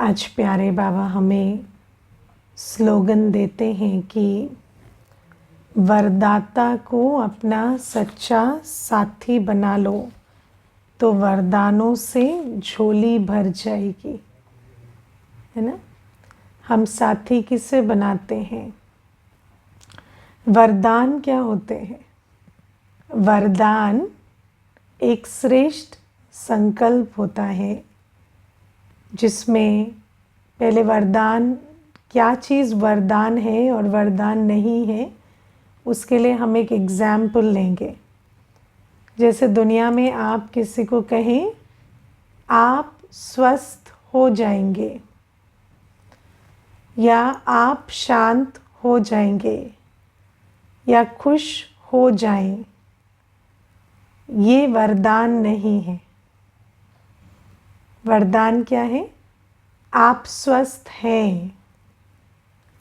आज प्यारे बाबा हमें स्लोगन देते हैं कि वरदाता को अपना सच्चा साथी बना लो तो वरदानों से झोली भर जाएगी, है ना। हम साथी किसे बनाते हैं? वरदान क्या होते हैं? वरदान एक श्रेष्ठ संकल्प होता है जिसमें पहले वरदान क्या चीज़ वरदान है और वरदान नहीं है, उसके लिए हम एक एग्ज़ाम्पल लेंगे। जैसे दुनिया में आप किसी को कहें आप स्वस्थ हो जाएंगे या आप शांत हो जाएंगे या खुश हो जाएं, ये वरदान नहीं है। वरदान क्या है? आप स्वस्थ हैं,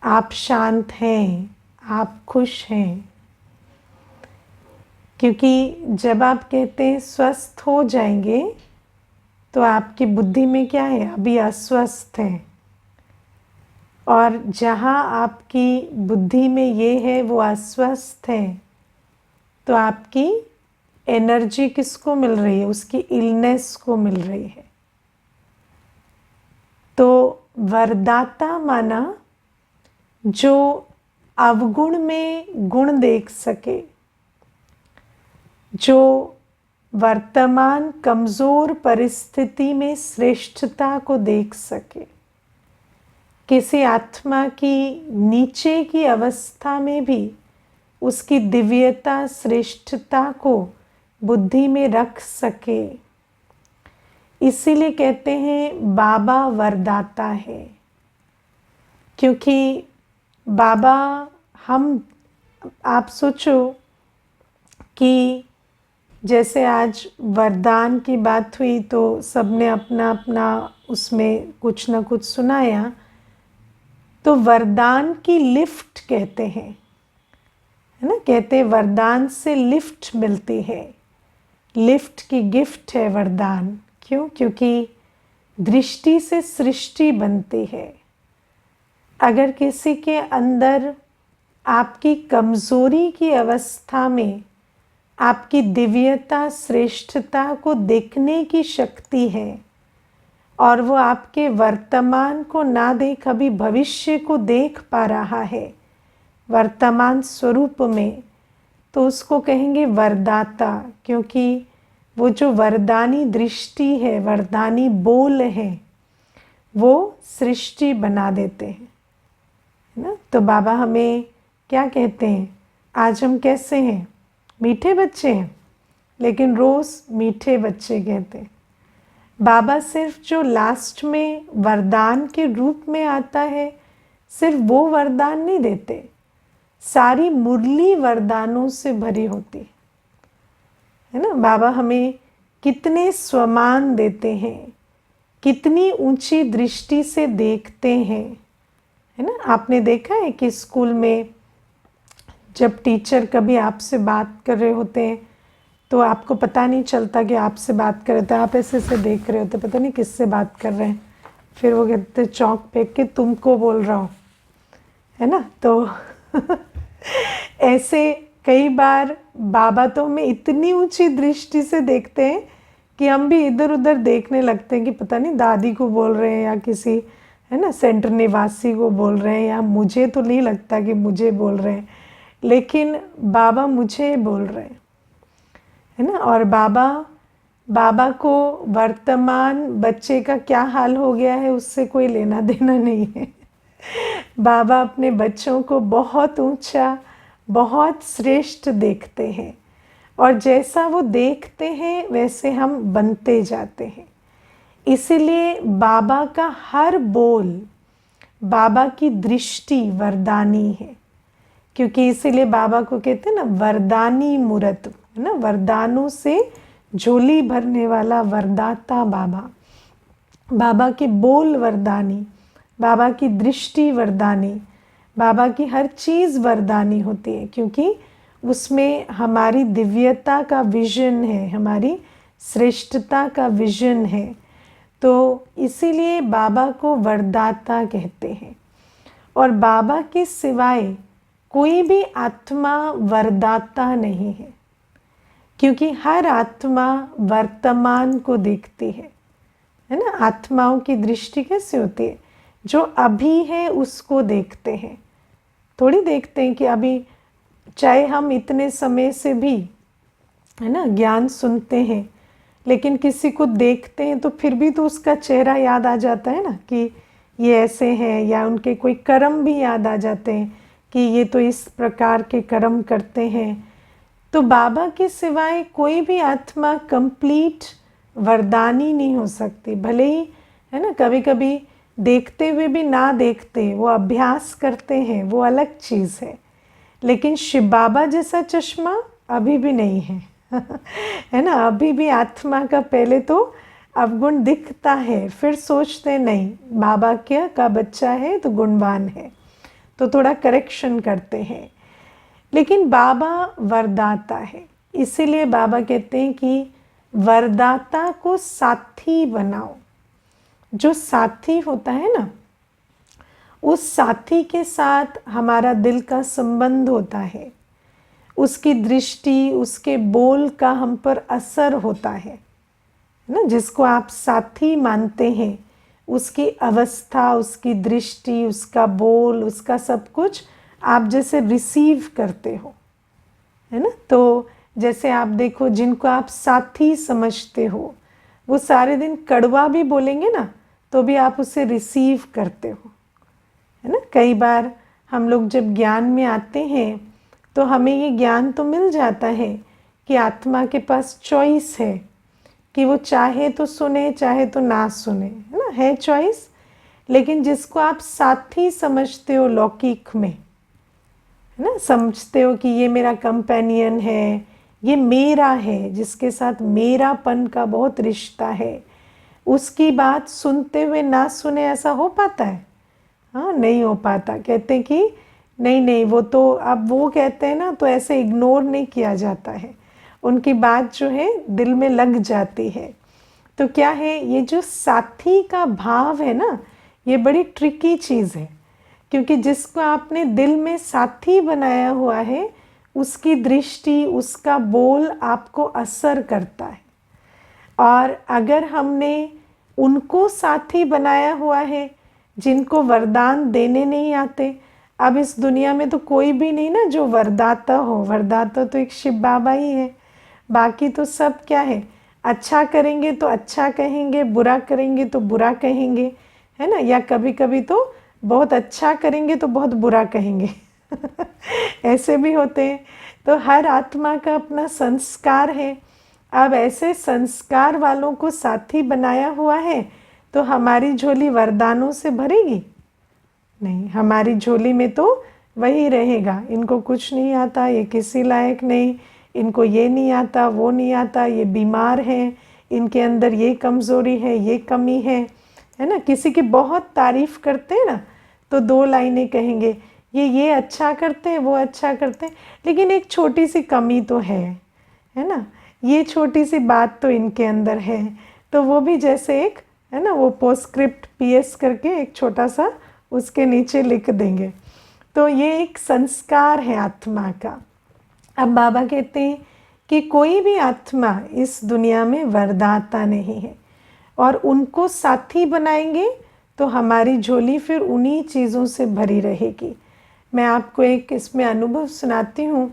आप शांत हैं, आप खुश हैं। क्योंकि जब आप कहते हैं स्वस्थ हो जाएंगे तो आपकी बुद्धि में क्या है? अभी अस्वस्थ है। और जहाँ आपकी बुद्धि में ये है वो अस्वस्थ है, तो आपकी एनर्जी किसको मिल रही है? उसकी इलनेस को मिल रही है। तो वरदाता माना जो अवगुण में गुण देख सके, जो वर्तमान कमज़ोर परिस्थिति में श्रेष्ठता को देख सके, किसी आत्मा की नीचे की अवस्था में भी उसकी दिव्यता श्रेष्ठता को बुद्धि में रख सके। इसीलिए कहते हैं बाबा वरदाता है। क्योंकि बाबा आप सोचो कि जैसे आज वरदान की बात हुई तो सबने अपना अपना उसमें कुछ ना कुछ सुनाया, तो वरदान की लिफ्ट कहते हैं, है ना। कहते हैं वरदान से लिफ्ट मिलती है, लिफ्ट की गिफ्ट है वरदान। क्यों? क्योंकि दृष्टि से सृष्टि बनती है। अगर किसी के अंदर आपकी कमज़ोरी की अवस्था में आपकी दिव्यता श्रेष्ठता को देखने की शक्ति है और वो आपके वर्तमान को ना देख अभी भविष्य को देख पा रहा है वर्तमान स्वरूप में, तो उसको कहेंगे वरदाता। क्योंकि वो जो वरदानी दृष्टि है, वरदानी बोल है, वो सृष्टि बना देते हैं, है ना। तो बाबा हमें क्या कहते हैं? आज हम कैसे हैं? मीठे बच्चे हैं, लेकिन रोज़ मीठे बच्चे कहते हैं। बाबा सिर्फ जो लास्ट में वरदान के रूप में आता है, सिर्फ वो वरदान नहीं देते, सारी मुरली वरदानों से भरी होती है ना। बाबा हमें कितने स्वमान देते हैं, कितनी ऊंची दृष्टि से देखते हैं, है ना। आपने देखा है कि स्कूल में जब टीचर कभी आपसे बात कर रहे होते हैं तो आपको पता नहीं चलता कि आपसे बात कर रहे थे, आप ऐसे से देख रहे होते, पता नहीं किससे बात कर रहे हैं। फिर वो कहते चौक फेंक के तुमको बोल रहा हूँ, है ना। तो ऐसे कई बार बाबा तो हमें इतनी ऊंची दृष्टि से देखते हैं कि हम भी इधर उधर देखने लगते हैं कि पता नहीं दादी को बोल रहे हैं या किसी, है ना, सेंटर निवासी को बोल रहे हैं, या मुझे तो नहीं लगता कि मुझे बोल रहे हैं, लेकिन बाबा मुझे बोल रहे हैं, है ना। और बाबा को वर्तमान बच्चे का क्या हाल हो गया है उससे कोई लेना देना नहीं है। बाबा अपने बच्चों को बहुत ऊंचा, बहुत श्रेष्ठ देखते हैं, और जैसा वो देखते हैं वैसे हम बनते जाते हैं। इसीलिए बाबा का हर बोल, बाबा की दृष्टि वरदानी है। क्योंकि इसीलिए बाबा को कहते हैं ना वरदानी मूर्त, है ना, वरदानों से झोली भरने वाला वरदाता बाबा। बाबा के बोल वरदानी, बाबा की दृष्टि वरदानी, बाबा की हर चीज़ वरदानी होती है, क्योंकि उसमें हमारी दिव्यता का विजन है, हमारी श्रेष्ठता का विजन है। तो इसीलिए बाबा को वरदाता कहते हैं। और बाबा के सिवाय कोई भी आत्मा वरदाता नहीं है, क्योंकि हर आत्मा वर्तमान को देखती है ना। आत्माओं की दृष्टि कैसे होती है? जो अभी है उसको देखते हैं, थोड़ी देखते हैं कि अभी, चाहे हम इतने समय से भी है ना ज्ञान सुनते हैं, लेकिन किसी को देखते हैं तो फिर भी तो उसका चेहरा याद आ जाता है ना कि ये ऐसे हैं, या उनके कोई कर्म भी याद आ जाते हैं कि ये तो इस प्रकार के कर्म करते हैं। तो बाबा के सिवाय कोई भी आत्मा कंप्लीट वरदानी नहीं हो सकती। भले ही है ना कभी कभी देखते हुए भी ना देखते, वो अभ्यास करते हैं, वो अलग चीज़ है। लेकिन शिव बाबा जैसा चश्मा अभी भी नहीं है है ना। अभी भी आत्मा का पहले तो अवगुण दिखता है, फिर सोचते नहीं बाबा क्या का बच्चा है तो गुणवान है, तो थोड़ा करेक्शन करते हैं। लेकिन बाबा वरदाता है, इसीलिए बाबा कहते हैं कि वरदाता को साथी बनाओ। जो साथी होता है ना, उस साथी के साथ हमारा दिल का संबंध होता है, उसकी दृष्टि, उसके बोल का हम पर असर होता है ना। जिसको आप साथी मानते हैं, उसकी अवस्था, उसकी दृष्टि, उसका बोल, उसका सब कुछ आप जैसे रिसीव करते हो, है ना। तो जैसे आप देखो, जिनको आप साथी समझते हो, वो सारे दिन कड़वा भी बोलेंगे ना, तो भी आप उसे रिसीव करते हो, है ना। कई बार हम लोग जब ज्ञान में आते हैं तो हमें ये ज्ञान तो मिल जाता है कि आत्मा के पास चॉइस है कि वो चाहे तो सुने, चाहे तो ना सुने, है ना, है चॉइस। लेकिन जिसको आप साथी समझते हो लौकिक में, है ना, समझते हो कि ये मेरा कंपेनियन है, ये मेरा है, जिसके साथ मेरापन का बहुत रिश्ता है, उसकी बात सुनते हुए ना सुने, ऐसा हो पाता है? हाँ, नहीं हो पाता। कहते हैं कि नहीं नहीं, वो तो अब वो कहते हैं ना, तो ऐसे इग्नोर नहीं किया जाता है, उनकी बात जो है दिल में लग जाती है। तो क्या है, ये जो साथी का भाव है ना, ये बड़ी ट्रिकी चीज़ है, क्योंकि जिसको आपने दिल में साथी बनाया हुआ है, उसकी दृष्टि, उसका बोल आपको असर करता है। और अगर हमने उनको साथी बनाया हुआ है जिनको वरदान देने नहीं आते, अब इस दुनिया में तो कोई भी नहीं ना जो वरदाता हो। वरदाता तो एक शिव बाबा ही है, बाकी तो सब क्या है, अच्छा करेंगे तो अच्छा कहेंगे, बुरा करेंगे तो बुरा कहेंगे, है ना। या कभी कभी तो बहुत अच्छा करेंगे तो बहुत बुरा कहेंगे ऐसे भी होते हैं। तो हर आत्मा का अपना संस्कार है। अब ऐसे संस्कार वालों को साथी बनाया हुआ है तो हमारी झोली वरदानों से भरेगी नहीं, हमारी झोली में तो वही रहेगा, इनको कुछ नहीं आता, ये किसी लायक नहीं, इनको ये नहीं आता, वो नहीं आता, ये बीमार हैं, इनके अंदर ये कमज़ोरी है, ये कमी है ना। किसी की बहुत तारीफ़ करते हैं ना, तो दो लाइनें कहेंगे, ये अच्छा करते हैं, वो अच्छा करते हैं, लेकिन एक छोटी सी कमी तो है ना, ये छोटी सी बात तो इनके अंदर है। तो वो भी जैसे एक है ना, वो पोस्टस्क्रिप्ट PS करके एक छोटा सा उसके नीचे लिख देंगे। तो ये एक संस्कार है आत्मा का। अब बाबा कहते हैं कि कोई भी आत्मा इस दुनिया में वरदाता नहीं है, और उनको साथी बनाएंगे तो हमारी झोली फिर उन्हीं चीज़ों से भरी रहेगी। मैं आपको एक इसमें अनुभव सुनाती हूँ।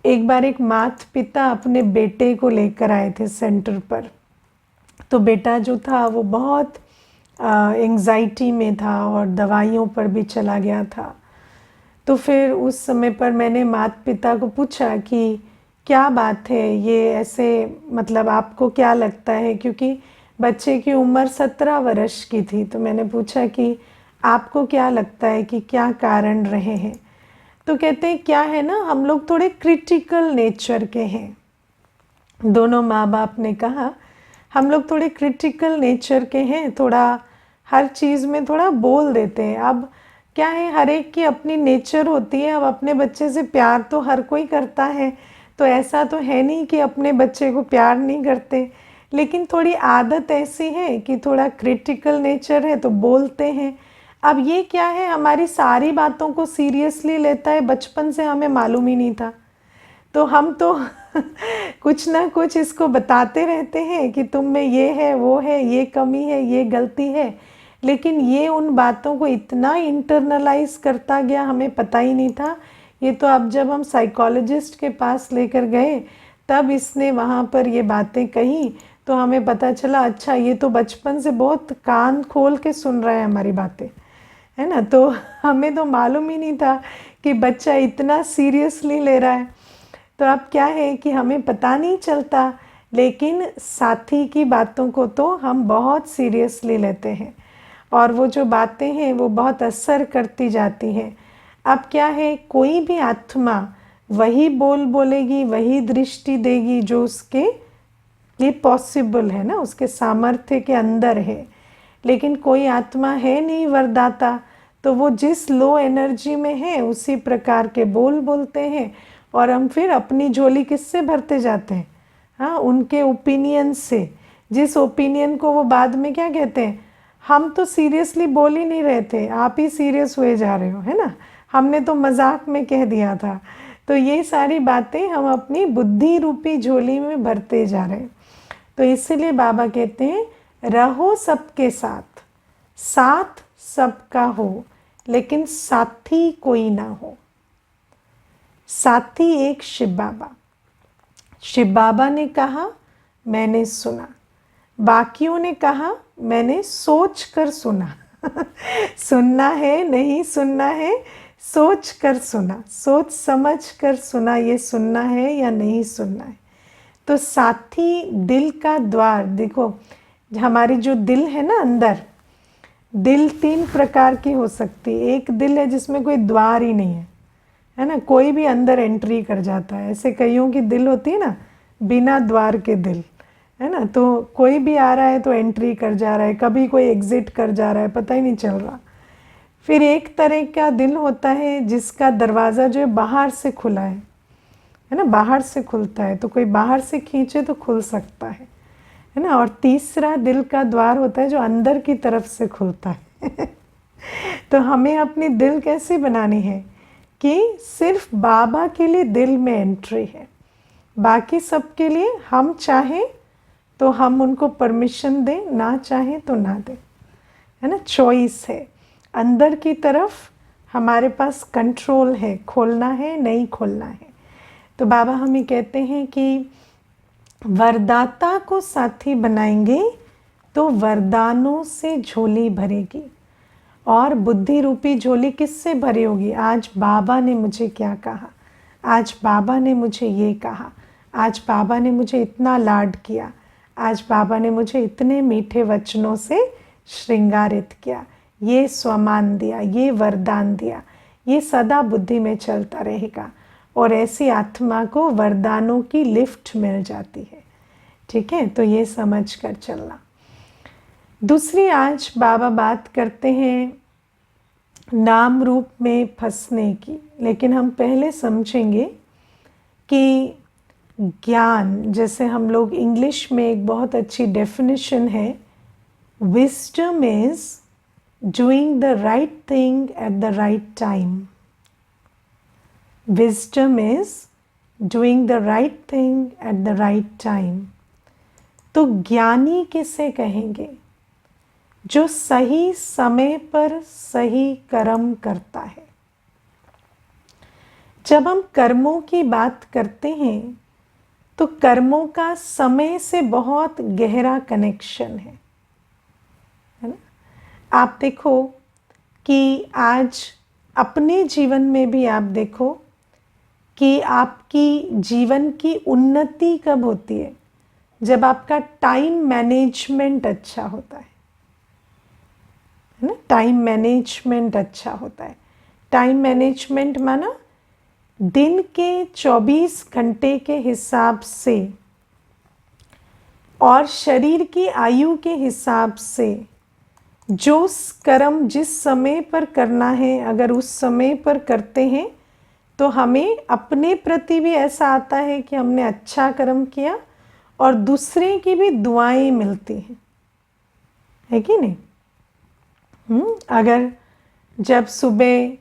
एक बार एक माता पिता अपने बेटे को लेकर आए थे सेंटर पर। तो बेटा जो था वो बहुत एंग्जाइटी में था और दवाइयों पर भी चला गया था। तो फिर उस समय पर मैंने माता पिता को पूछा कि क्या बात है, ये ऐसे मतलब आपको क्या लगता है, क्योंकि बच्चे की उम्र 17 वर्ष की थी। तो मैंने पूछा कि आपको क्या लगता है कि क्या कारण रहे हैं। तो कहते हैं क्या है ना, हम लोग थोड़े क्रिटिकल नेचर के हैं। दोनों माँ बाप ने कहा हम लोग थोड़े क्रिटिकल नेचर के हैं, थोड़ा हर चीज़ में थोड़ा बोल देते हैं। अब क्या है, हर एक की अपनी नेचर होती है। अब अपने बच्चे से प्यार तो हर कोई करता है, तो ऐसा तो है नहीं कि अपने बच्चे को प्यार नहीं करते। लेकिन थोड़ी आदत ऐसी है कि थोड़ा क्रिटिकल नेचर है तो बोलते हैं। अब ये क्या है, हमारी सारी बातों को सीरियसली लेता है, बचपन से हमें मालूम ही नहीं था। तो हम तो कुछ ना कुछ इसको बताते रहते हैं कि तुम में ये है, वो है, ये कमी है, ये गलती है, लेकिन ये उन बातों को इतना इंटरनलाइज करता गया, हमें पता ही नहीं था। ये तो अब जब हम साइकोलॉजिस्ट के पास लेकर गए तब इसने वहाँ पर ये बातें कही तो हमें पता चला, अच्छा ये तो बचपन से बहुत कान खोल के सुन रहा है हमारी बातें, है ना। तो हमें तो मालूम ही नहीं था कि बच्चा इतना सीरियसली ले रहा है। तो अब क्या है कि हमें पता नहीं चलता, लेकिन साथी की बातों को तो हम बहुत सीरियसली लेते हैं और वो जो बातें हैं वो बहुत असर करती जाती हैं। अब क्या है, कोई भी आत्मा वही बोलेगी, वही दृष्टि देगी जो उसके लिए पॉसिबल है ना, उसके सामर्थ्य के अंदर है। लेकिन कोई आत्मा है नहीं वरदाता, तो वो जिस लो एनर्जी में है उसी प्रकार के बोलते हैं और हम फिर अपनी झोली किससे भरते जाते हैं? हाँ, उनके ओपिनियन से। जिस ओपिनियन को वो बाद में क्या कहते हैं, हम तो सीरियसली बोल ही नहीं रहे थे, आप ही सीरियस हुए जा रहे हो, है ना, हमने तो मजाक में कह दिया था। तो ये सारी बातें हम अपनी बुद्धि रूपी झोली में भरते जा रहे हैं। तो इसीलिए बाबा कहते हैं, रहो सबके साथ, साथ सबका हो, लेकिन साथी कोई ना हो। साथी एक शिव बाबा। शिव बाबा ने कहा, मैंने सुना, बाकियों ने कहा, मैंने सोच कर सुना। सुनना है नहीं सुनना है, सोच कर सुना, सोच समझ कर सुना, ये सुनना है या नहीं सुनना है। तो साथी दिल का द्वार, देखो हमारी जो दिल है ना अंदर, दिल 3 प्रकार की हो सकती है। एक दिल है जिसमें कोई द्वार ही नहीं है ना, कोई भी अंदर एंट्री कर जाता है। ऐसे कईयों की दिल होती है ना बिना द्वार के दिल, है ना, तो कोई भी आ रहा है तो एंट्री कर जा रहा है, कभी कोई एग्जिट कर जा रहा है, पता ही नहीं चल रहा। फिर एक तरह का दिल होता है जिसका दरवाज़ा जो है बाहर से खुला है ना, बाहर से खुलता है, तो कोई बाहर से खींचे तो खुल सकता है ना। और तीसरा दिल का द्वार होता है जो अंदर की तरफ से खुलता है। तो हमें अपनी दिल कैसे बनानी है कि सिर्फ बाबा के लिए दिल में एंट्री है, बाकी सब के लिए हम चाहें तो हम उनको परमिशन दें, ना चाहें तो ना दें, है ना, चॉइस है। अंदर की तरफ हमारे पास कंट्रोल है, खोलना है नहीं खोलना है। तो बाबा हमें कहते हैं कि वरदाता को साथी बनाएंगे तो वरदानों से झोली भरेगी। और बुद्धि रूपी झोली किससे भरी होगी? आज बाबा ने मुझे क्या कहा, आज बाबा ने मुझे ये कहा, आज बाबा ने मुझे इतना लाड किया, आज बाबा ने मुझे इतने मीठे वचनों से श्रृंगारित किया, ये स्वमान दिया, ये वरदान दिया। ये सदा बुद्धि में चलता रहेगा और ऐसी आत्मा को वरदानों की लिफ्ट मिल जाती है। ठीक है, तो ये समझ कर चलना। दूसरी आज बाबा बात करते हैं नाम रूप में फंसने की, लेकिन हम पहले समझेंगे कि ज्ञान, जैसे हम लोग इंग्लिश में एक बहुत अच्छी डेफिनेशन है, wisdom is doing the right thing at the right time. Wisdom is doing the right thing at the right time. तो ज्ञानी किसे कहेंगे? जो सही समय पर सही कर्म करता है। जब हम कर्मों की बात करते हैं तो कर्मों का समय से बहुत गहरा कनेक्शन है ना। आप देखो कि आज अपने जीवन में भी आप देखो कि आपकी जीवन की उन्नति कब होती है? जब आपका टाइम मैनेजमेंट अच्छा होता है ना। टाइम मैनेजमेंट अच्छा होता है। टाइम मैनेजमेंट माना दिन के 24 घंटे के हिसाब से और शरीर की आयु के हिसाब से जो कर्म जिस समय पर करना है, अगर उस समय पर करते हैं तो हमें अपने प्रति भी ऐसा आता है कि हमने अच्छा कर्म किया और दूसरे की भी दुआएं मिलती हैं, है कि नहीं? अगर जब सुबह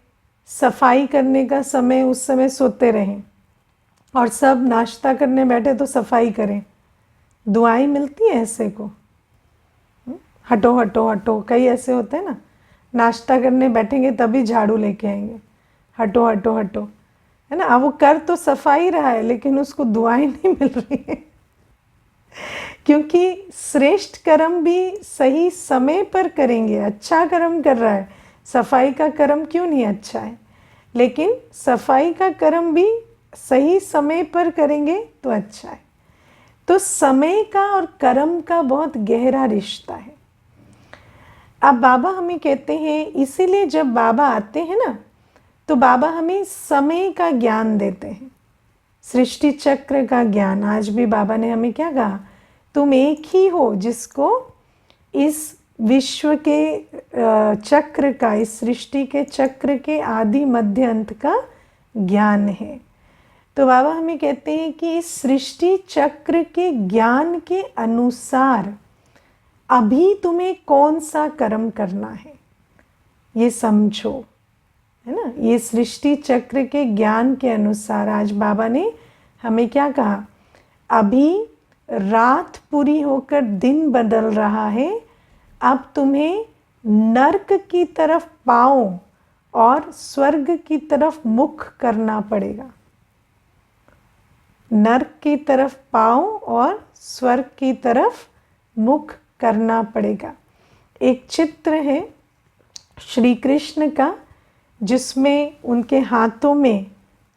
सफाई करने का समय, उस समय सोते रहें और सब नाश्ता करने बैठे तो सफाई करें, दुआएं मिलती हैं ऐसे को? हटो हटो हटो, कई ऐसे होते हैं ना, नाश्ता करने बैठेंगे तभी झाड़ू लेके आएंगे, हटो हटो हटो, है ना? अब वो कर तो सफाई रहा है लेकिन उसको दुआएं नहीं मिल रही हैं क्योंकि श्रेष्ठ कर्म भी सही समय पर करेंगे। अच्छा कर्म कर रहा है, सफाई का कर्म क्यों नहीं अच्छा है, लेकिन सफाई का कर्म भी सही समय पर करेंगे तो अच्छा है। तो समय का और कर्म का बहुत गहरा रिश्ता है। अब बाबा हमें कहते हैं, इसीलिए जब बाबा आते हैं ना, तो बाबा हमें समय का ज्ञान देते हैं, सृष्टि चक्र का ज्ञान। आज भी बाबा ने हमें क्या कहा? तुम एक ही हो जिसको इस विश्व के चक्र का, इस सृष्टि के चक्र के आदि मध्य अंत का ज्ञान है। तो बाबा हमें कहते हैं कि इस सृष्टि चक्र के ज्ञान के अनुसार अभी तुम्हें कौन सा कर्म करना है ये समझो, है ना? ये सृष्टि चक्र के ज्ञान के अनुसार आज बाबा ने हमें क्या कहा? अभी रात पूरी होकर दिन बदल रहा है, अब तुम्हें नर्क की तरफ पाँव और स्वर्ग की तरफ मुख करना पड़ेगा। नर्क की तरफ पाँव और स्वर्ग की तरफ मुख करना पड़ेगा। एक चित्र है श्री कृष्ण का जिसमें उनके हाथों में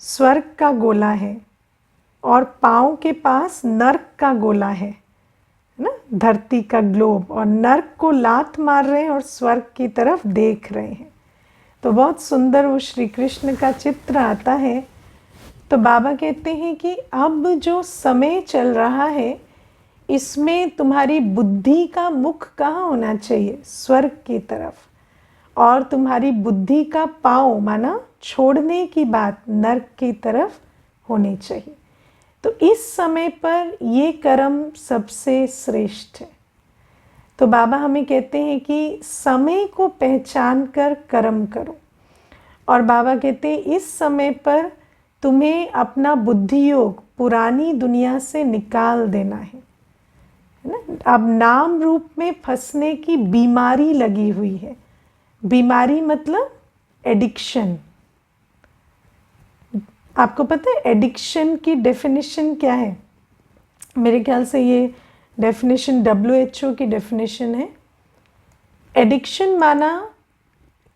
स्वर्ग का गोला है और पाँव के पास नर्क का गोला है ना, धरती का ग्लोब, और नर्क को लात मार रहे हैं और स्वर्ग की तरफ देख रहे हैं। तो बहुत सुंदर वो श्री कृष्ण का चित्र आता है। तो बाबा कहते हैं कि अब जो समय चल रहा है इसमें तुम्हारी बुद्धि का मुख कहाँ होना चाहिए? स्वर्ग की तरफ, और तुम्हारी बुद्धि का पाँव माना छोड़ने की बात नर्क की तरफ होनी चाहिए। तो इस समय पर ये कर्म सबसे श्रेष्ठ है। तो बाबा हमें कहते हैं कि समय को पहचान कर कर्म करो, और बाबा कहते हैं इस समय पर तुम्हें अपना बुद्धि योग पुरानी दुनिया से निकाल देना है ना? अब नाम रूप में फंसने की बीमारी लगी हुई है। बीमारी मतलब एडिक्शन। आपको पता है एडिक्शन की डेफिनेशन क्या है? मेरे ख्याल से ये डेफिनेशन WHO की डेफिनेशन है। एडिक्शन माना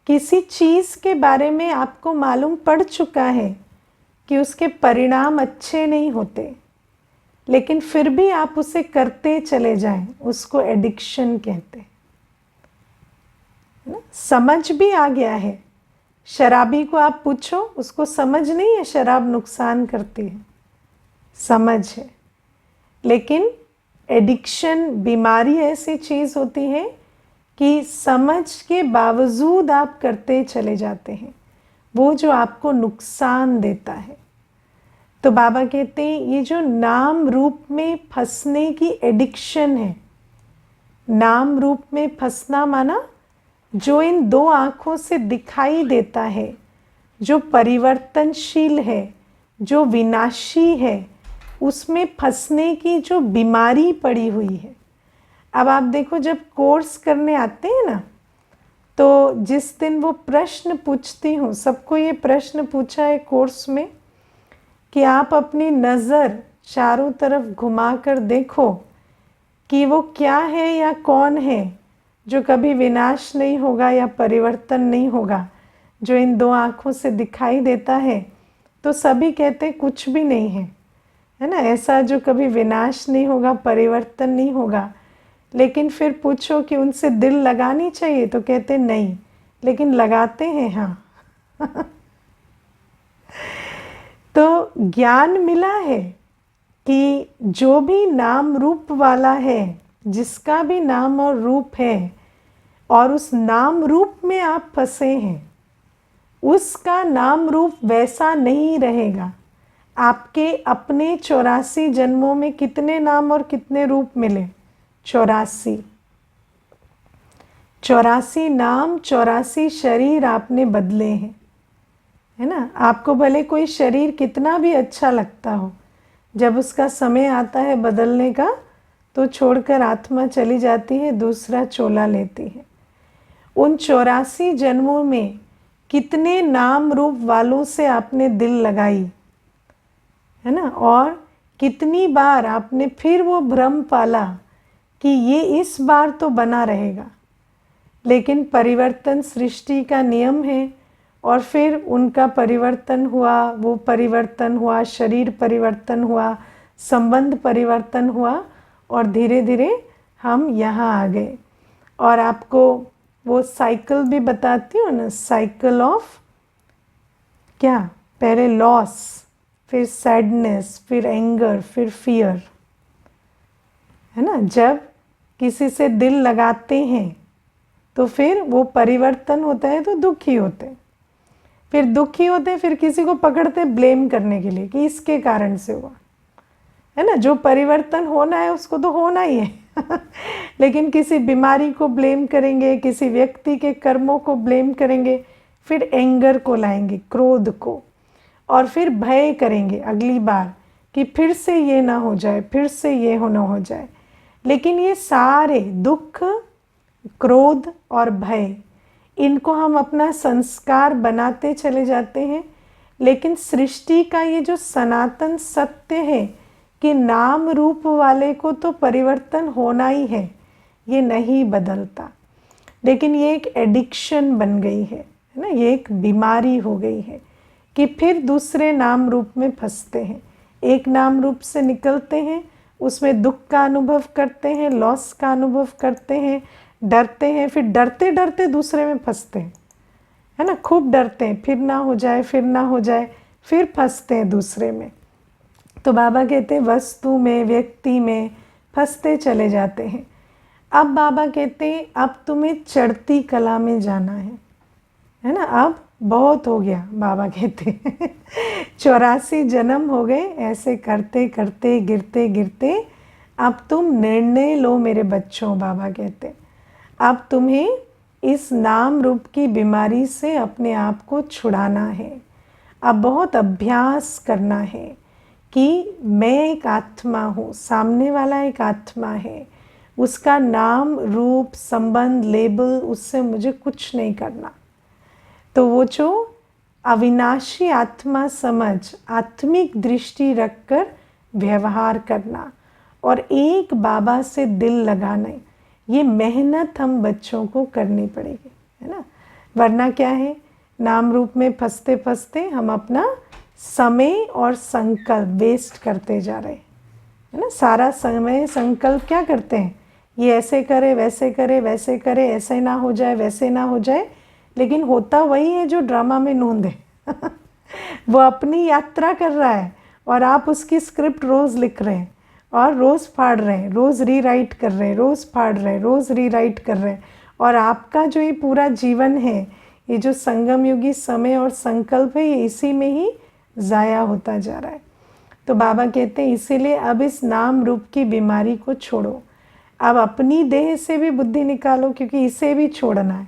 किसी चीज़ के बारे में आपको मालूम पड़ चुका है कि उसके परिणाम अच्छे नहीं होते, लेकिन फिर भी आप उसे करते चले जाएं, उसको एडिक्शन कहते हैं ना? समझ भी आ गया है। शराबी को आप पूछो, उसको समझ नहीं है शराब नुकसान करती है, समझ है, लेकिन एडिक्शन बीमारी ऐसी चीज़ होती है कि समझ के बावजूद आप करते चले जाते हैं, वो जो आपको नुकसान देता है। तो बाबा कहते हैं ये जो नाम रूप में फंसने की एडिक्शन है, नाम रूप में फंसना माना जो इन दो आँखों से दिखाई देता है, जो परिवर्तनशील है, जो विनाशी है, उसमें फंसने की जो बीमारी पड़ी हुई है। अब आप देखो जब कोर्स करने आते हैं ना, तो जिस दिन वो प्रश्न पूछती हूँ, सबको ये प्रश्न पूछा है कोर्स में कि आप अपनी नज़र चारों तरफ घुमाकर देखो कि वो क्या है या कौन है जो कभी विनाश नहीं होगा या परिवर्तन नहीं होगा, जो इन दो आँखों से दिखाई देता है। तो सभी कहते कुछ भी नहीं है ना, ऐसा जो कभी विनाश नहीं होगा, परिवर्तन नहीं होगा। लेकिन फिर पूछो कि उनसे दिल लगानी चाहिए तो कहते नहीं, लेकिन लगाते हैं हाँ तो ज्ञान मिला है कि जो भी नाम रूप वाला है, जिसका भी नाम और रूप है, और उस नाम रूप में आप फंसे हैं, उसका नाम रूप वैसा नहीं रहेगा। आपके अपने 84 जन्मों में कितने नाम और कितने रूप मिले? 84। 84 नाम, 84 शरीर आपने बदले हैं, है ना। आपको भले कोई शरीर कितना भी अच्छा लगता हो, जब उसका समय आता है बदलने का तो छोड़कर आत्मा चली जाती है, दूसरा चोला लेती है। उन 84 जन्मों में कितने नाम रूप वालों से आपने दिल लगाई, है ना, और कितनी बार आपने फिर वो भ्रम पाला कि ये इस बार तो बना रहेगा। लेकिन परिवर्तन सृष्टि का नियम है, और फिर उनका परिवर्तन हुआ, वो परिवर्तन हुआ, शरीर परिवर्तन हुआ, संबंध परिवर्तन हुआ, और धीरे धीरे हम यहाँ आ गए। और आपको वो साइकिल भी बताती हूँ ना, साइकिल ऑफ क्या, पहले लॉस, फिर सैडनेस, फिर एंगर, फिर फियर, है ना। जब किसी से दिल लगाते हैं तो फिर वो परिवर्तन होता है तो दुखी होते, फिर दुखी होते, फिर किसी को पकड़ते ब्लेम करने के लिए कि इसके कारण से हुआ, है ना। जो परिवर्तन होना है उसको तो होना ही है लेकिन किसी बीमारी को ब्लेम करेंगे, किसी व्यक्ति के कर्मों को ब्लेम करेंगे, फिर एंगर को लाएंगे, क्रोध को, और फिर भय करेंगे अगली बार कि फिर से ये ना हो जाए, फिर से ये होना हो जाए। लेकिन ये सारे दुख, क्रोध और भय, इनको हम अपना संस्कार बनाते चले जाते हैं। लेकिन सृष्टि का ये जो सनातन सत्य है कि नाम रूप वाले को तो परिवर्तन होना ही है, ये नहीं बदलता। लेकिन ये एक एडिक्शन बन गई है ना, ये एक बीमारी हो गई है कि फिर दूसरे नाम रूप में फंसते हैं। एक नाम रूप से निकलते हैं, उसमें दुख का अनुभव करते हैं, लॉस का अनुभव करते हैं, डरते हैं, फिर डरते डरते दूसरे में फंसते हैं, है ना। खूब डरते हैं, फिर ना हो जाए, फिर ना हो जाए, फिर फंसते हैं दूसरे में। तो बाबा कहते हैं वस्तु में, व्यक्ति में फंसते चले जाते हैं। अब बाबा कहते हैं अब तुम्हें चढ़ती कला में जाना है ना। अब बहुत हो गया, बाबा कहते हैं 84 जन्म हो गए ऐसे करते करते, गिरते गिरते, अब तुम निर्णय लो मेरे बच्चों। बाबा कहते अब तुम्हें इस नाम रूप की बीमारी से अपने आप को छुड़ाना है। अब बहुत अभ्यास करना है कि मैं एक आत्मा हूँ, सामने वाला एक आत्मा है, उसका नाम रूप संबंध लेबल, उससे मुझे कुछ नहीं करना। तो वो जो अविनाशी आत्मा समझ, आत्मिक दृष्टि रखकर व्यवहार करना और एक बाबा से दिल लगाना, ये मेहनत हम बच्चों को करनी पड़ेगी, है ना। वरना क्या है, नाम रूप में फंसते फंसते हम अपना समय और संकल्प वेस्ट करते जा रहे हैं, है ना। सारा समय संकल्प क्या करते हैं, ये ऐसे करे, वैसे करे, वैसे करे, ऐसे ना हो जाए, वैसे ना हो जाए। लेकिन होता वही है जो ड्रामा में नूंद है वो अपनी यात्रा कर रहा है और आप उसकी स्क्रिप्ट रोज़ लिख रहे हैं और रोज़ फाड़ रहे हैं, रोज़ रीराइट कर रहे हैं, रोज़ फाड़ रहे हैं, रोज़ रीराइट कर रहे हैं। और आपका जो ये पूरा जीवन है, ये जो संगम युगी समय और संकल्प है, ये इसी में ही ज़ाया होता जा रहा है। तो बाबा कहते हैं इसीलिए अब इस नाम रूप की बीमारी को छोड़ो। अब अपनी देह से भी बुद्धि निकालो, क्योंकि इसे भी छोड़ना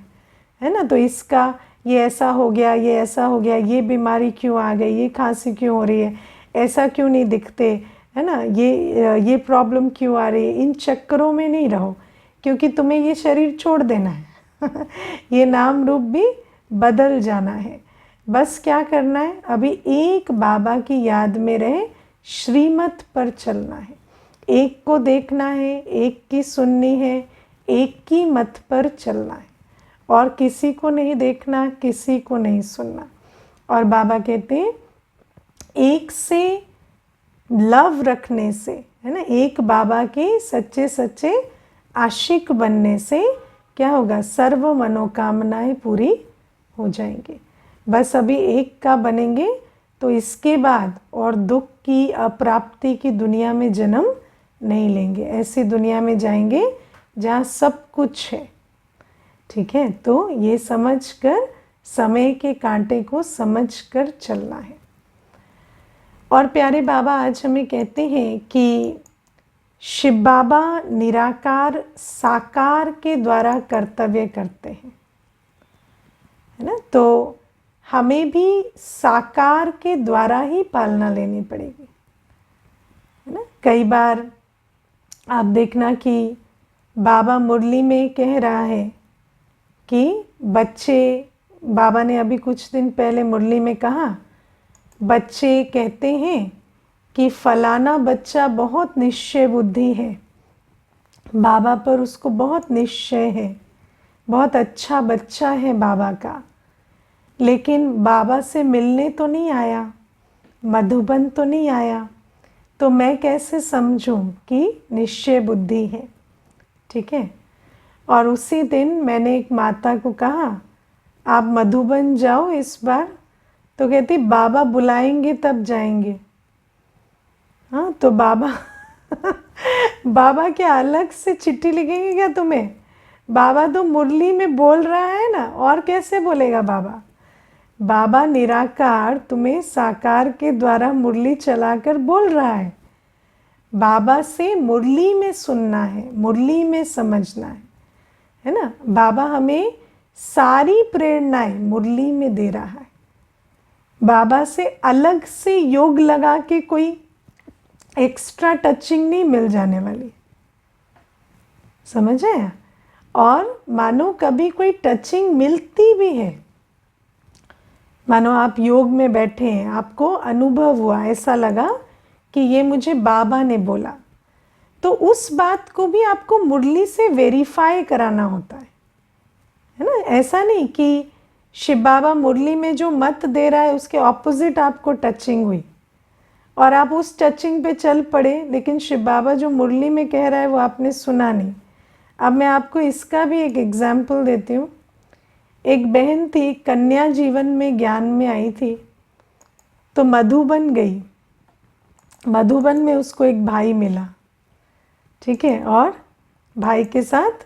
है ना। तो इसका ये ऐसा हो गया, ये ऐसा हो गया, ये बीमारी क्यों आ गई, ये खांसी क्यों हो रही है, ऐसा क्यों नहीं दिखते, है ना, ये प्रॉब्लम क्यों आ रही है, इन चक्करों में नहीं रहो, क्योंकि तुम्हें ये शरीर छोड़ देना है ये नाम रूप भी बदल जाना है। बस क्या करना है, अभी एक बाबा की याद में रहे, श्रीमत पर चलना है, एक को देखना है, एक की सुननी है, एक की मत पर चलना है, और किसी को नहीं देखना, किसी को नहीं सुनना। और बाबा कहते हैं एक से लव रखने से, है ना, एक बाबा के सच्चे सच्चे आशिक बनने से क्या होगा, सर्व मनोकामनाएं पूरी हो जाएंगी। बस अभी एक का बनेंगे तो इसके बाद और दुख की, अप्राप्ति की दुनिया में जन्म नहीं लेंगे। ऐसी दुनिया में जाएंगे जहाँ सब कुछ है। ठीक है, तो ये समझकर, समय के कांटे को समझकर चलना है। और प्यारे बाबा आज हमें कहते हैं कि शिव बाबा निराकार साकार के द्वारा कर्तव्य करते हैं, है ना। तो हमें भी साकार के द्वारा ही पालना लेनी पड़ेगी, है ना। कई बार आप देखना कि बाबा मुरली में कह रहा है कि बच्चे, बाबा ने अभी कुछ दिन पहले मुरली में कहा, बच्चे कहते हैं कि फलाना बच्चा बहुत निश्चय बुद्धि है, बाबा पर उसको बहुत निश्चय है, बहुत अच्छा बच्चा है बाबा का, लेकिन बाबा से मिलने तो नहीं आया, मधुबन तो नहीं आया, तो मैं कैसे समझूं कि निश्चय बुद्धि है। ठीक है। और उसी दिन मैंने एक माता को कहा, आप मधुबन जाओ इस बार, तो कहती बाबा बुलाएंगे तब जाएंगे। हाँ, तो बाबा बाबा क्या अलग से चिट्ठी लिखेंगे क्या तुम्हें? बाबा तो मुरली में बोल रहा है ना, और कैसे बोलेगा बाबा? बाबा निराकार तुम्हें साकार के द्वारा मुरली चलाकर बोल रहा है। बाबा से मुरली में सुनना है, मुरली में समझना है ना। बाबा हमें सारी प्रेरणाएं मुरली में दे रहा है। बाबा से अलग से योग लगा के कोई एक्स्ट्रा टचिंग नहीं मिल जाने वाली, समझ आया। और मानो कभी कोई टचिंग मिलती भी है, मानो आप योग में बैठे हैं, आपको अनुभव हुआ, ऐसा लगा कि ये मुझे बाबा ने बोला, तो उस बात को भी आपको मुरली से वेरीफाई कराना होता है ना। ऐसा नहीं कि शिव बाबा मुरली में जो मत दे रहा है उसके ऑपोजिट आपको टचिंग हुई और आप उस टचिंग पे चल पड़े, लेकिन शिव बाबा जो मुरली में कह रहा है वो आपने सुना नहीं। अब मैं आपको इसका भी एक एग्जाम्पल देती हूँ। एक बहन थी, कन्या जीवन में ज्ञान में आई थी, तो मधुबन गई। मधुबन में उसको एक भाई मिला, ठीक है, और भाई के साथ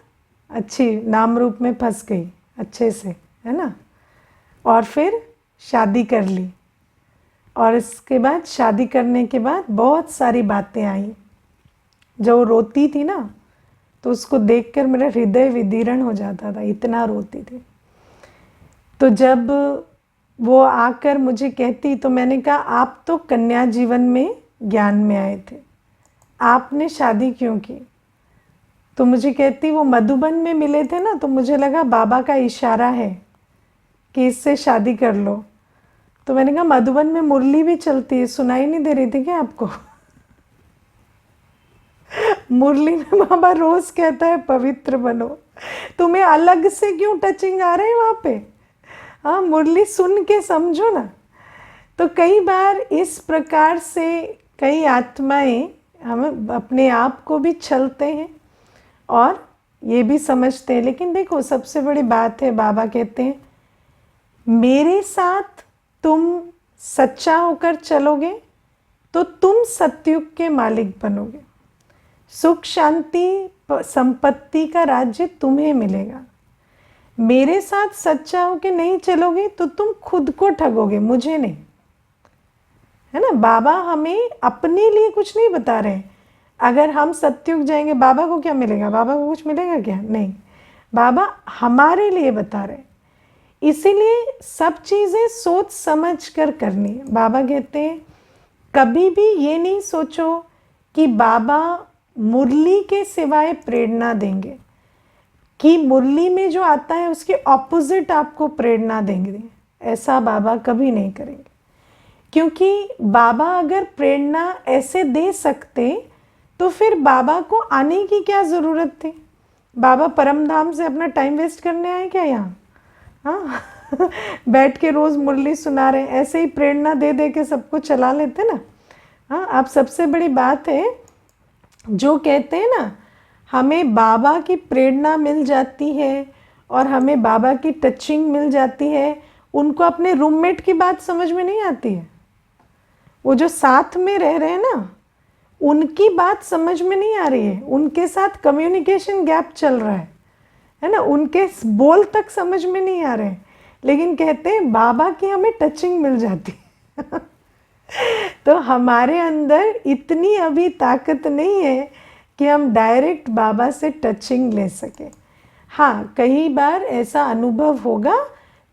अच्छी नाम रूप में फंस गई अच्छे से, है ना। और फिर शादी कर ली, और इसके बाद शादी करने के बाद बहुत सारी बातें आई। जब वो रोती थी ना, तो उसको देखकर मेरा हृदय विदीर्ण हो जाता था, इतना रोती थी। तो जब वो आकर मुझे कहती, तो मैंने कहा आप तो कन्या जीवन में ज्ञान में आए थे, आपने शादी क्यों की? तो मुझे कहती वो मधुबन में मिले थे ना, तो मुझे लगा बाबा का इशारा है कि इससे शादी कर लो। तो मैंने कहा मधुबन में मुरली भी चलती है, सुनाई नहीं दे रही थी क्या आपको? मुरली में बाबा रोज कहता है पवित्र बनो, तुम्हें अलग से क्यों टचिंग आ रहे हैं वहाँ पे? हाँ, मुरली सुन के समझो ना। तो कई बार इस प्रकार से कई आत्माएं हम अपने आप को भी छलते हैं और ये भी समझते हैं। लेकिन देखो, सबसे बड़ी बात है, बाबा कहते हैं मेरे साथ तुम सच्चा होकर चलोगे तो तुम सतयुग के मालिक बनोगे, सुख शांति संपत्ति का राज्य तुम्हें मिलेगा। मेरे साथ सच्चा होकर नहीं चलोगे तो तुम खुद को ठगोगे, मुझे नहीं, है ना। बाबा हमें अपने लिए कुछ नहीं बता रहे। अगर हम सतयुग जाएंगे, बाबा को क्या मिलेगा? बाबा को कुछ मिलेगा क्या? नहीं, बाबा हमारे लिए बता रहे। इसीलिए सब चीज़ें सोच समझ कर करनी है। बाबा कहते हैं कभी भी ये नहीं सोचो कि बाबा मुरली के सिवाय प्रेरणा देंगे, कि मुरली में जो आता है उसके ऑपोजिट आपको प्रेरणा देंगे। ऐसा बाबा कभी नहीं करेंगे, क्योंकि बाबा अगर प्रेरणा ऐसे दे सकते तो फिर बाबा को आने की क्या ज़रूरत थी? बाबा परम धाम से अपना टाइम वेस्ट करने आए क्या यहाँ? हाँ बैठ के रोज़ मुरली सुना रहे हैं, ऐसे ही प्रेरणा दे दे के सबको चला लेते ना। हाँ, अब सबसे बड़ी बात है जो कहते हैं ना हमें बाबा की प्रेरणा मिल जाती है और हमें बाबा की टचिंग मिल जाती है, उनको अपने रूममेट की बात समझ में नहीं आती है। वो जो साथ में रह रहे हैं ना, उनकी बात समझ में नहीं आ रही है, उनके साथ कम्युनिकेशन गैप चल रहा है ना, उनके बोल तक समझ में नहीं आ रहे हैं, लेकिन कहते हैं बाबा की हमें टचिंग मिल जाती है तो हमारे अंदर इतनी अभी ताकत नहीं है कि हम डायरेक्ट बाबा से टचिंग ले सकें। हाँ, कई बार ऐसा अनुभव होगा,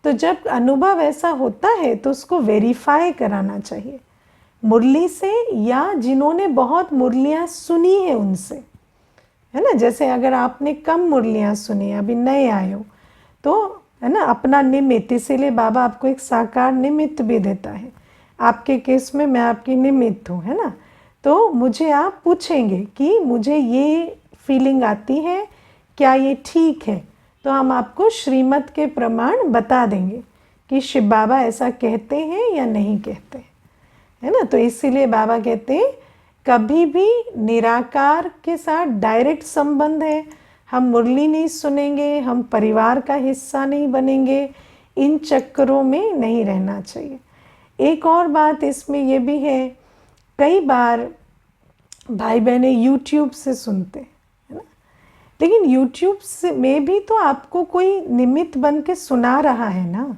तो जब अनुभव ऐसा होता है तो उसको वेरीफाई कराना चाहिए मुरली से, या जिन्होंने बहुत मुरलियाँ सुनी है उनसे, है ना। जैसे अगर आपने कम मुरलियाँ सुनी, अभी नए आए हो, तो है ना, अपना निमित्त, इसीलिए बाबा आपको एक साकार निमित्त भी देता है। आपके केस में मैं आपकी निमित्त हूँ, है ना। तो मुझे आप पूछेंगे कि मुझे ये फीलिंग आती है, क्या ये ठीक है, तो हम आपको श्रीमत के प्रमाण बता देंगे कि शिव बाबा ऐसा कहते हैं या नहीं कहते हैं, है ना। तो इसीलिए बाबा कहते हैं कभी भी निराकार के साथ डायरेक्ट संबंध है, हम मुरली नहीं सुनेंगे, हम परिवार का हिस्सा नहीं बनेंगे, इन चक्करों में नहीं रहना चाहिए। एक और बात इसमें ये भी है, कई बार भाई बहनें यूट्यूब से सुनते हैं, है ना, लेकिन यूट्यूब से में भी तो आपको कोई निमित्त बन के सुना रहा है ना,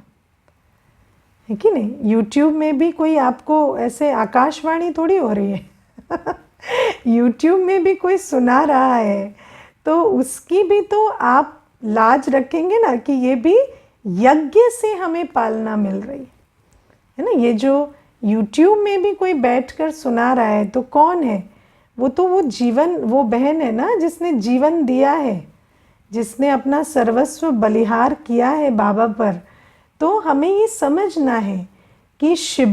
है कि नहीं। यूट्यूब में भी कोई आपको ऐसे आकाशवाणी थोड़ी हो रही है यूट्यूब में भी कोई सुना रहा है, तो उसकी भी तो आप लाज रखेंगे ना कि ये भी यज्ञ से हमें पालना मिल रही है ना। ये जो यूट्यूब में भी कोई बैठकर सुना रहा है तो कौन है वो, तो वो जीवन, वो बहन है ना जिसने जीवन दिया है, जिसने अपना सर्वस्व बलिहार किया है बाबा पर। तो हमें ये समझना है कि शिव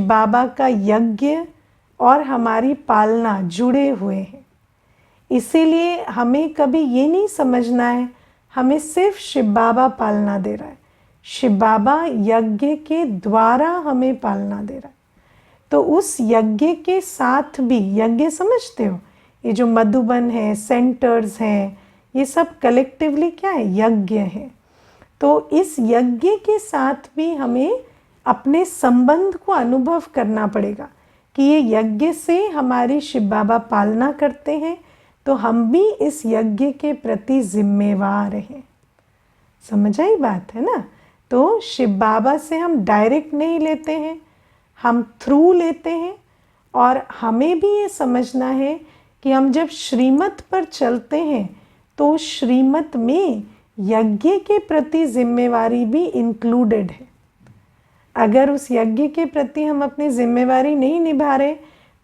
बाबा का यज्ञ और हमारी पालना जुड़े हुए हैं। इसीलिए हमें कभी ये नहीं समझना है हमें सिर्फ शिव बाबा पालना दे रहा है, शिव बाबा यज्ञ के द्वारा हमें पालना दे रहा है। तो उस यज्ञ के साथ भी, यज्ञ समझते हो, ये जो मधुबन है, सेंटर्स हैं, ये सब कलेक्टिवली क्या है, यज्ञ है। तो इस यज्ञ के साथ भी हमें अपने संबंध को अनुभव करना पड़ेगा कि ये यज्ञ से हमारी शिव बाबा पालना करते हैं, तो हम भी इस यज्ञ के प्रति जिम्मेवार हैं। समझ आई बात, है ना। तो शिव बाबा से हम डायरेक्ट नहीं लेते हैं, हम थ्रू लेते हैं। और हमें भी ये समझना है कि हम जब श्रीमत पर चलते हैं तो श्रीमत में यज्ञ के प्रति जिम्मेवारी भी इंक्लूडेड है। अगर उस यज्ञ के प्रति हम अपनी जिम्मेवारी नहीं निभा रहे,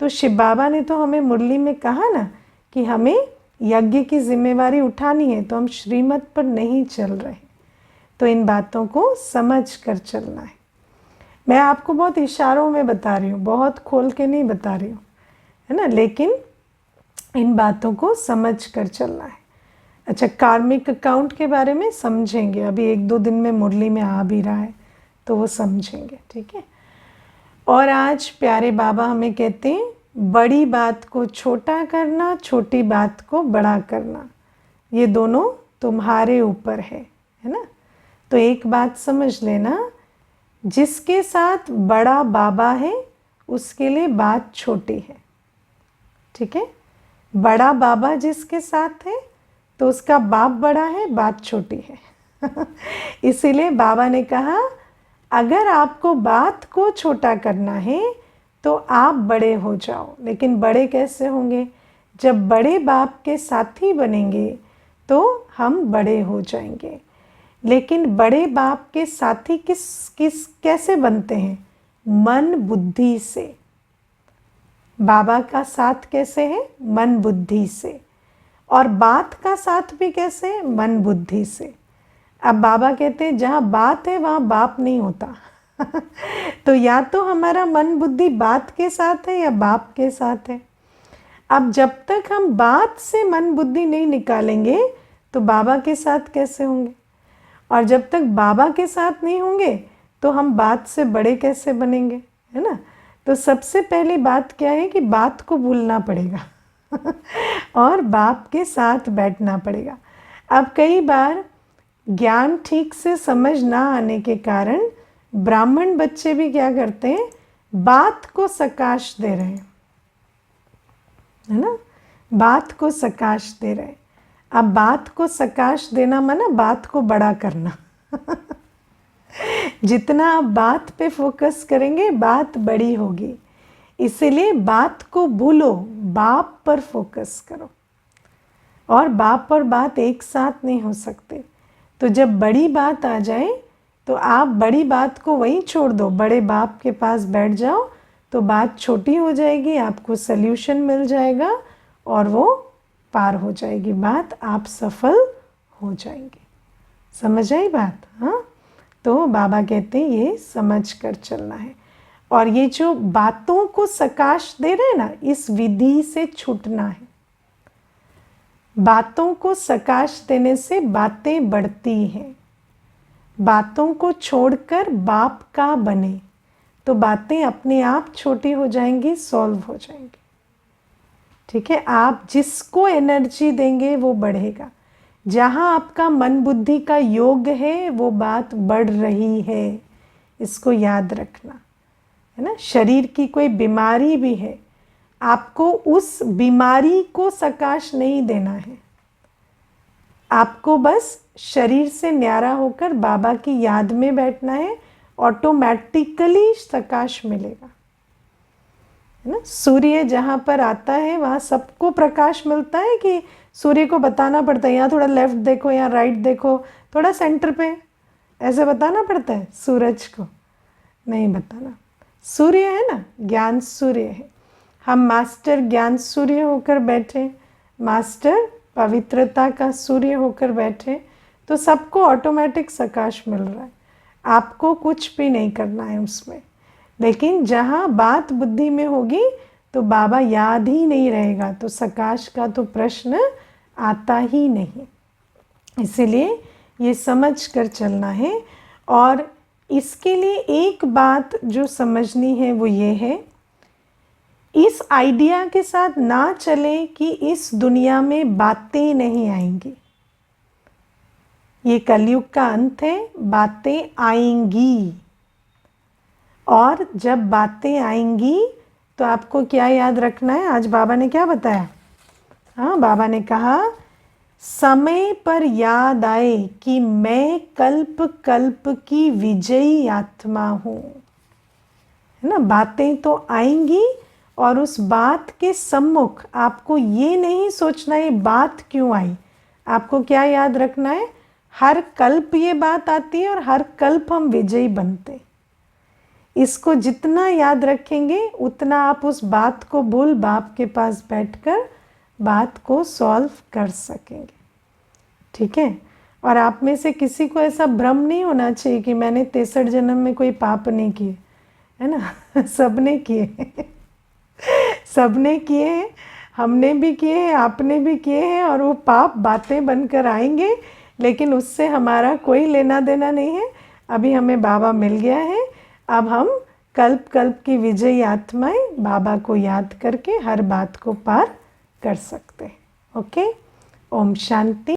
तो शिव बाबा ने तो हमें मुरली में कहा ना कि हमें यज्ञ की जिम्मेवारी उठानी है, तो हम श्रीमत पर नहीं चल रहे। तो इन बातों को समझ कर चलना है। मैं आपको बहुत इशारों में बता रही हूँ, बहुत खोल के नहीं बता रही हूँ, है ना, लेकिन इन बातों को समझ कर चलना है। अच्छा, कार्मिक अकाउंट के बारे में समझेंगे, अभी 1-2 दिन में मुरली में आ भी रहा है, तो वो समझेंगे, ठीक है। और आज प्यारे बाबा हमें कहते हैं बड़ी बात को छोटा करना, छोटी बात को बड़ा करना, ये दोनों तुम्हारे ऊपर है ना। तो एक बात समझ लेना, जिसके साथ बड़ा बाबा है उसके लिए बात छोटी है, ठीक है। बड़ा बाबा जिसके साथ है तो उसका बाप बड़ा है, बात छोटी है इसीलिए बाबा ने कहा अगर आपको बात को छोटा करना है तो आप बड़े हो जाओ। लेकिन बड़े कैसे होंगे? जब बड़े बाप के साथी बनेंगे तो हम बड़े हो जाएंगे। लेकिन बड़े बाप के साथी किस कैसे बनते हैं? मन बुद्धि से। बाबा का साथ कैसे है? मन बुद्धि से। और बात का साथ भी कैसे? मन बुद्धि से। अब बाबा कहते हैं जहाँ बात है वहाँ बाप नहीं होता तो या तो हमारा मन बुद्धि बात के साथ है या बाप के साथ है। अब जब तक हम बात से मन बुद्धि नहीं निकालेंगे तो बाबा के साथ कैसे होंगे? और जब तक बाबा के साथ नहीं होंगे तो हम बात से बड़े कैसे बनेंगे, है ना। तो सबसे पहली बात क्या है कि बात को भूलना पड़ेगा और बाप के साथ बैठना पड़ेगा। अब कई बार ज्ञान ठीक से समझ ना आने के कारण ब्राह्मण बच्चे भी क्या करते हैं, बात को सकाश दे रहे हैं, है ना, बात को सकाश दे रहे हैं। अब बात को सकाश देना माना बात को बड़ा करना जितना आप बात पे फोकस करेंगे बात बड़ी होगी, इसीलिए बात को भूलो, बाप पर फोकस करो। और बाप और बात एक साथ नहीं हो सकते। तो जब बड़ी बात आ जाए तो आप बड़ी बात को वहीं छोड़ दो, बड़े बाप के पास बैठ जाओ, तो बात छोटी हो जाएगी, आपको सल्यूशन मिल जाएगा और वो पार हो जाएगी बात, आप सफल हो जाएंगे। समझ आई बात? हाँ, तो बाबा कहते हैं ये समझ कर चलना है। और ये जो बातों को सकाश दे रहे हैं ना, इस विधि से छूटना है। बातों को सकाश देने से बातें बढ़ती हैं। बातों को छोड़कर बाप का बने तो बातें अपने आप छोटी हो जाएंगी, सॉल्व हो जाएंगी। ठीक है, आप जिसको एनर्जी देंगे वो बढ़ेगा। जहाँ आपका मन बुद्धि का योग है वो बात बढ़ रही है, इसको याद रखना है ना। शरीर की कोई बीमारी भी है, आपको उस बीमारी को सकाश नहीं देना है, आपको बस शरीर से न्यारा होकर बाबा की याद में बैठना है, ऑटोमेटिकली प्रकाश मिलेगा, है ना। सूर्य जहाँ पर आता है वहाँ सबको प्रकाश मिलता है कि सूर्य को बताना पड़ता है, यहाँ थोड़ा लेफ्ट देखो, यहाँ राइट देखो, थोड़ा सेंटर पे, ऐसे बताना पड़ता है सूरज को? नहीं बताना। सूर्य है ना, ज्ञान सूर्य है, हम मास्टर ज्ञान सूर्य होकर बैठे, मास्टर पवित्रता का सूर्य होकर बैठे, तो सबको ऑटोमेटिक प्रकाश मिल रहा है, आपको कुछ भी नहीं करना है उसमें। लेकिन जहाँ बात बुद्धि में होगी तो बाबा याद ही नहीं रहेगा, तो प्रकाश का तो प्रश्न आता ही नहीं। इसीलिए ये समझ कर चलना है। और इसके लिए एक बात जो समझनी है वो ये है, इस आइडिया के साथ ना चले कि इस दुनिया में बातें नहीं आएंगी। ये कलयुग का अंत है, बातें आएंगी। और जब बातें आएंगी तो आपको क्या याद रखना है? आज बाबा ने क्या बताया? हाँ, बाबा ने कहा समय पर याद आए कि मैं कल्प कल्प की विजयी आत्मा हूँ, है ना। बातें तो आएंगी और उस बात के सम्मुख आपको ये नहीं सोचना है बात क्यों आई, आपको क्या याद रखना है? हर कल्प ये बात आती है और हर कल्प हम विजयी बनते। इसको जितना याद रखेंगे उतना आप उस बात को भूल बाप के पास बैठकर बात को सॉल्व कर सकेंगे। ठीक है। और आप में से किसी को ऐसा भ्रम नहीं होना चाहिए कि मैंने 63 जन्म में कोई पाप नहीं किए, है ना। सबने किए सबने किए हैं, हमने भी किए हैं, आपने भी किए हैं, और वो पाप बातें बनकर आएंगे, लेकिन उससे हमारा कोई लेना देना नहीं है। अभी हमें बाबा मिल गया है, अब हम कल्प कल्प की विजयी आत्माएं बाबा को याद करके हर बात को पार कर सकते हैं। ओके, ओम शांति।